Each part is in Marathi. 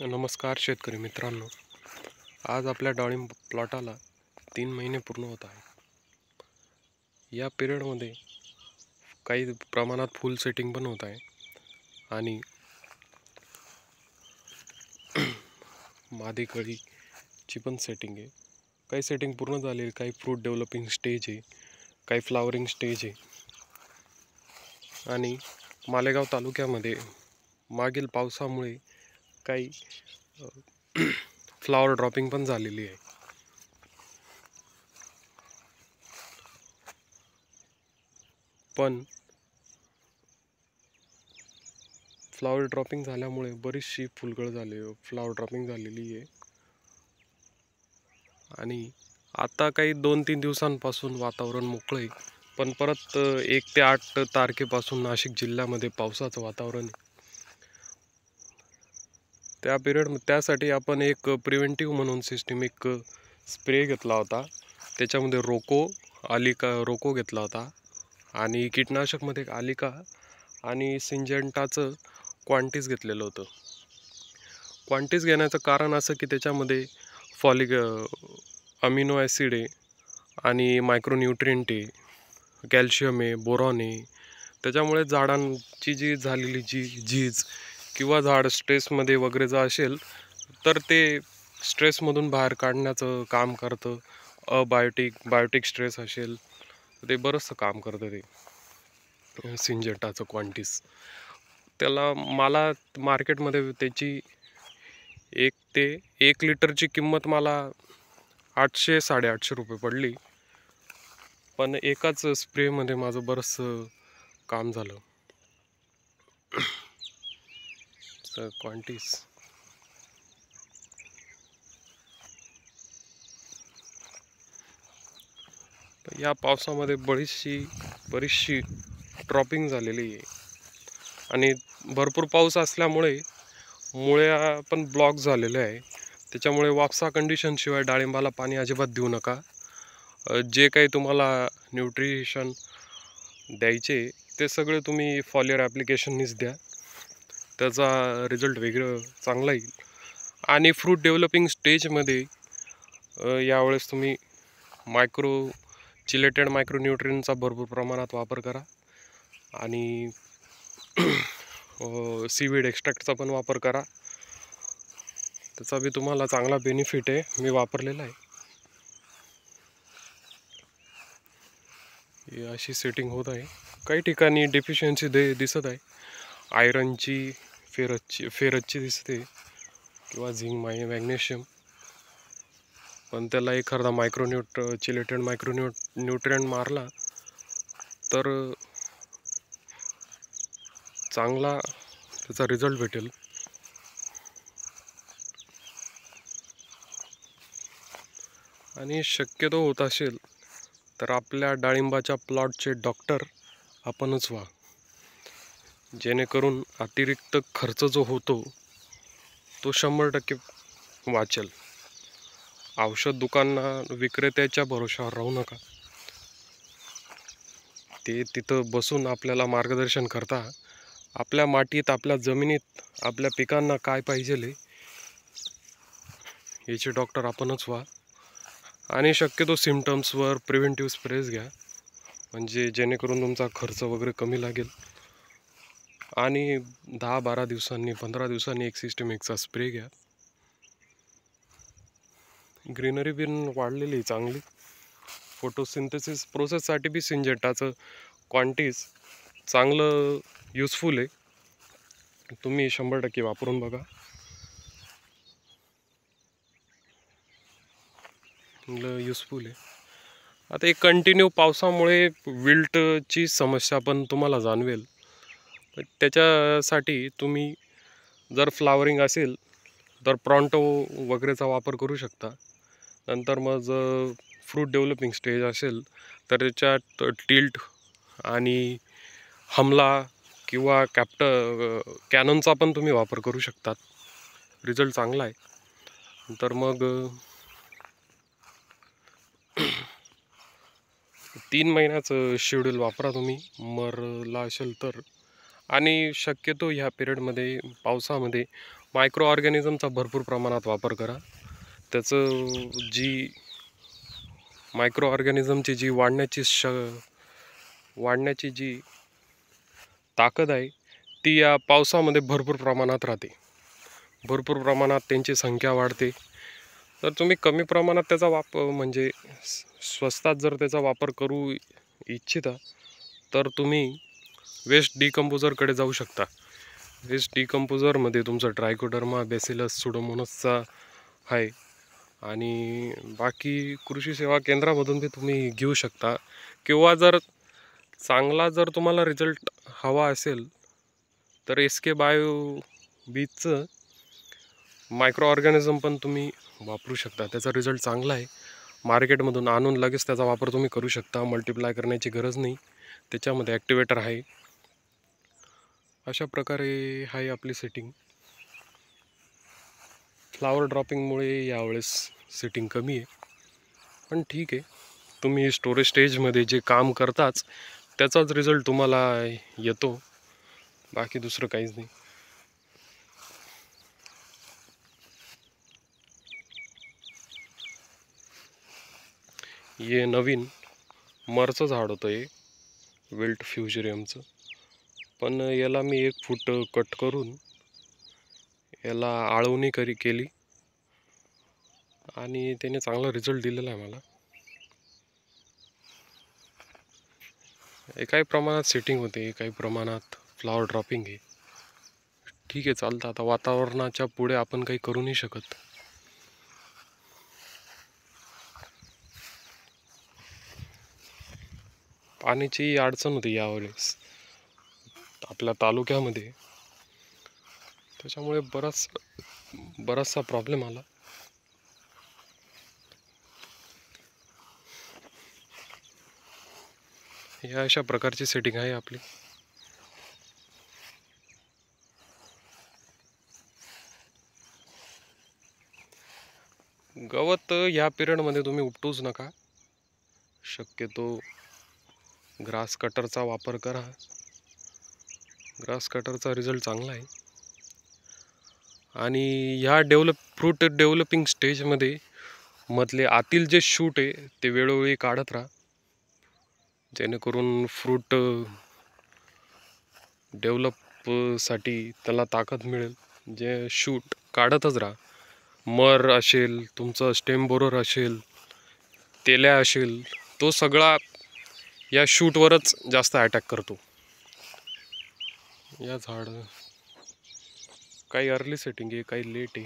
नमस्कार शेतकरी मित्रांनो, आज आपल्या डाळिंब प्लॉटाला 3 महिने पूर्ण होत आहे. या पिरियडमध्ये काही प्रमाणात फुल सेटिंग पण होत आहे आणि मादी कळीची पण सेटिंग आहे. काही सेटिंग पूर्ण झाली, काही फ्रूट डेव्हलपिंग स्टेज आहे, काही फ्लावरिंग स्टेज आहे. आणि मालेगाव तालुक्यामध्ये मागील पावसामुळे काही फ्लावर ड्रॉपिंग पण झालेली आहे. पण फ्लावर ड्रॉपिंग झाल्यामुळे बरीचशी फुलगळ फ्लावर ड्रॉपिंग झालेली आहे. आणि आता काही 2-3 दिवसांपासून वातावरण मोकळं आहे, पण परत 1 ते 8 तारखेपासून नाशिक जिल्ह्यामध्ये पावसाचं वातावरण आहे. त्यासाठी आपण एक प्रिव्हेंटिव्ह म्हणून सिस्टमिक स्प्रे घेतला होता. त्याच्यामध्ये रोको घेतला होता आणि कीटकनाशकमध्ये आलिका आणि सिंजेंटाचं क्वांटिस घेतलेलं होतं. क्वांटिस घेण्याचं कारण असं की त्याच्यामध्ये अमिनो ॲसिड आहे आणि मायक्रोन्यूट्रिएंट आहे, कॅल्शियम आहे, बोरॉन आहे. त्याच्यामुळे झाडांची जी झालेली झीज किंवा झाड स्ट्रेसमध्ये वगैरे जर असेल तर ते स्ट्रेसमधून बाहेर काढण्याचं काम करतं. बायोटिक स्ट्रेस असेल तर ते बरंचसं काम करतं ते सिंजेंटाचं क्वांटिस. मला मार्केटमध्ये त्याची 1 लिटरची किंमत मला 800-850 रुपये पडली. पण एकाच स्प्रेमध्ये माझं बरंचसं काम झालं. क्वांटिस या पावसामध्ये बरीचशी ड्रॉपिंग झालेली आहे आणि भरपूर पाऊस असल्यामुळे मुळ्या पण ब्लॉक झालेल्या आहे. त्याच्यामुळे वापसा कंडिशनशिवाय डाळिंबाला पाणी अजिबात देऊ नका. जे काही तुम्हाला न्यूट्रिशन द्यायचे ते सगळे तुम्ही फॉलियर ॲप्लिकेशननीच द्या. त्याचा रिझल्ट चांगला येईल. आणि फ्रूट डेव्हलपिंग स्टेजमध्ये यावेळेस तुम्ही चिलेटेड मायक्रोन्यूट्रियनचा भरपूर प्रमाणात वापर करा आणि सीवीड एक्स्ट्रॅक्टचा पण वापर करा. त्याचा बी तुम्हाला चांगला बेनिफिट आहे. मी वापरलेला आहे. अशी सेटिंग होत आहे. काही ठिकाणी डेफिशियन्सी दिसत आहे. आयरनची, फेरसची दिसते किंवा झिंक, मॅग्नेशियम. पण त्याला एखादा चिलेटेड मायक्रोन्यूट्रिएंट मारला तर चांगला त्याचा रिझल्ट भेटेल. आणि शक्यतो होत असेल तर आपल्या डाळिंबाच्या प्लॉटचे डॉक्टर आपणच व्हा, जेणेकरून अतिरिक्त खर्च जो होतो तो 100% वाचेल. औषध विक्रेत्याच्या भरोशावर राहू नका. ते तिथं बसून आपल्याला मार्गदर्शन करता. आपल्या मातीत, आपल्या जमिनीत, आपल्या पिकांना काय पाहिजे याचे डॉक्टर आपणच व्हा. आणि शक्यतो सिम्पटम्सवर प्रिव्हेंटिव्ह स्प्रेज घ्या, म्हणजे जेणेकरून तुमचा खर्च वगैरे कमी लागेल. आणि 10-12 दिवसांनी, 15 दिवसांनी एक सिस्टमिकचा स्प्रे घ्या. ग्रीनरी बिन वाढलेली चांगली. फोटोसिंथेसिस प्रोसेससाठी बी सिंजेंटाचं क्वांटिस चांगलं युजफुल आहे. तुम्ही 100% वापरून बघा. युजफुल आहे. आता एक कंटिन्यू पावसामुळे विल्टची समस्या पण तुम्हाला जाणवेल. त्याच्यासाठी तुम्ही जर फ्लावरिंग असेल तर प्रॉन्टो वगैरेचा वापर करू शकता. नंतर मग फ्रूट डेव्हलपिंग स्टेज असेल तर त्याच्यात टिल्ट आणि हमला किंवा कॅननचा पण तुम्ही वापर करू शकतात. रिझल्ट चांगला आहे. नंतर मग 3 महिन्याचं शेड्यूल वापरा तुम्ही मरला असेल तर. आणि शक्यतो ह्या पिरियडमध्ये पावसामध्ये मायक्रो ऑर्गॅनिझमचा भरपूर प्रमाणात वापर करा. त्याचं जी मायक्रो ऑर्गॅनिझमची जी वाढण्याची जी ताकद आहे ती या पावसामध्ये भरपूर प्रमाणात राहते. भरपूर प्रमाणात त्यांची संख्या वाढते. तर तुम्ही कमी प्रमाणात त्याचा वापर म्हणजे स्वस्तात जर त्याचा वापर करू इच्छिता तर तुम्ही वेस्ट डिकम्पोजरकडे जाऊ शकता. वेस्ट डिकम्पोजरमध्ये तुमचं ट्रायकोडर्मा, बॅसिलस, सुडोमोनासचा आहे आणि बाकी कृषी सेवा केंद्रामधून ते तुम्ही घेऊ शकता. किंवा जर चांगला जर तुम्हाला रिझल्ट हवा असेल तर SK बायो बीजचं मायक्रो ऑर्गॅनिझम पण तुम्ही वापरू शकता. त्याचा रिझल्ट चांगला आहे. मार्केटमधून आणून लगेच त्याचा वापर तुम्ही करू शकता. मल्टिप्लाय करण्याची गरज नाही. त्याच्यामध्ये ॲक्टिवेटर आहे. अशा प्रकारे आहे आपली सेटिंग. फ्लावर ड्रॉपिंगमुळे यावेळेस सेटिंग कमी आहे, पण ठीक आहे. तुम्ही स्टोरेज स्टेजमध्ये जे काम करताच त्याचाच रिझल्ट तुम्हाला येतो, बाकी दुसरं काहीच नाही. हे नवीन मरचं झाड होतं, हे विल्ट फ्युजेरियमचं. पण याला मी 1 फूट कट करून याला आळवणी केली आणि त्याने चांगला रिझल्ट दिलेला आहे मला. काही प्रमाणात सेटिंग होते, काही प्रमाणात फ्लावर ड्रॉपिंग आहे. ठीक आहे, चालतं. आता वातावरणाच्या पुढे आपण काही करू नाही शकत. पाण्याची अडचण होती यावेळेस आपल्या तालुक्यामध्ये, त्याच्यामुळे बराचसा प्रॉब्लेम आला. या अशा प्रकारची सेटिंग आहे आपली. गवत या पिरियडमध्ये तुम्ही उपटूच नका. शक्यतो ग्रास कटरचा वापर करा. ग्रास कटरचा रिझल्ट चांगला आहे. आणि ह्या फ्रूट डेव्हलपिंग स्टेजमध्ये मधले आतील जे शूट आहे ते वेळोवेळी काढत राहा, जेणेकरून फ्रूट डेव्हलपसाठी त्याला ताकद मिळेल. जे शूट काढतच राहा. मर असेल, तुमचं स्टेम बोरर असेल, तेल्या असेल, तो सगळा या शूटवरच जास्त अटॅक करतो. या झाड काही अर्ली सेटिंग आहे, काही लेट आहे.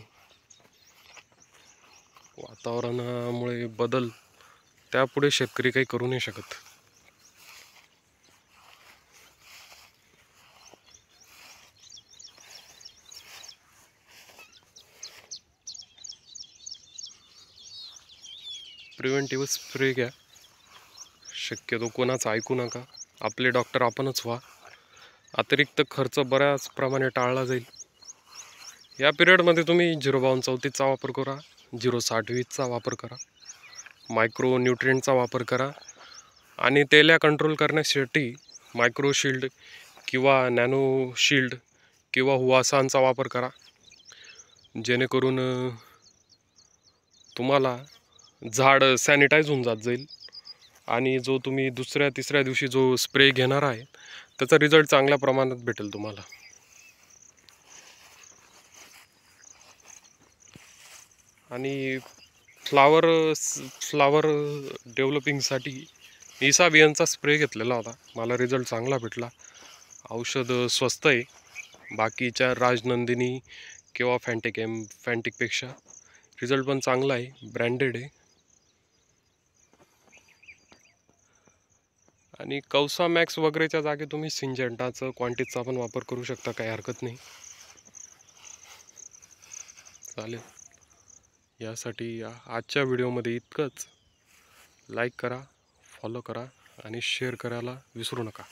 वातावरणामुळे बदल, त्यापुढे शेतकरी काही करू नाही शकत. प्रिव्हेंटिव्ह स्प्रे घ्या. शक्यतो कोणाचं ऐकू नका. आपले डॉक्टर आपणच व्हा. अतिरिक्त खर्च बऱ्याच प्रमाणे टाळला जाईल. या पिरियडमध्ये तुम्ही 05234चा वापर करा, 06020चा वापर करा, मायक्रो न्यूट्रिएंटचा वापर करा आणि तेल्या कंट्रोल करण्यासाठी मायक्रो शील्ड किंवा नॅनो शील्ड किंवा हुआसानचा वापर करा, जेणेकरून तुम्हाला झाड सॅनिटाईज होऊन जाईल. आणि जो तुम्ही दुसऱ्या तिसऱ्या दिवशी जो स्प्रे घेणार आहे त्याचा रिझल्ट चांगल्या प्रमाणात भेटेल तुम्हाला. आणि फ्लावर डेव्हलपिंगसाठी इसाबियनचा स्प्रे घेतलेला होता. मला रिझल्ट चांगला भेटला. औषध स्वस्त आहे, बाकीच्या राजनंदिनी किंवा फॅन्टिकपेक्षा रिझल्ट पण चांगला आहे, ब्रँडेड आहे. आणि कौसा मॅक्स वगैरेच्या जागी तुम्ही सिंजेंटाचं क्वांटिटीचा पण वापर करू शकता, काही हरकत नाही. चालेल. यासाठी आजच्या व्हिडिओमध्ये इतकंच. लाईक करा, फॉलो करा आणि शेअर करायला विसरू नका.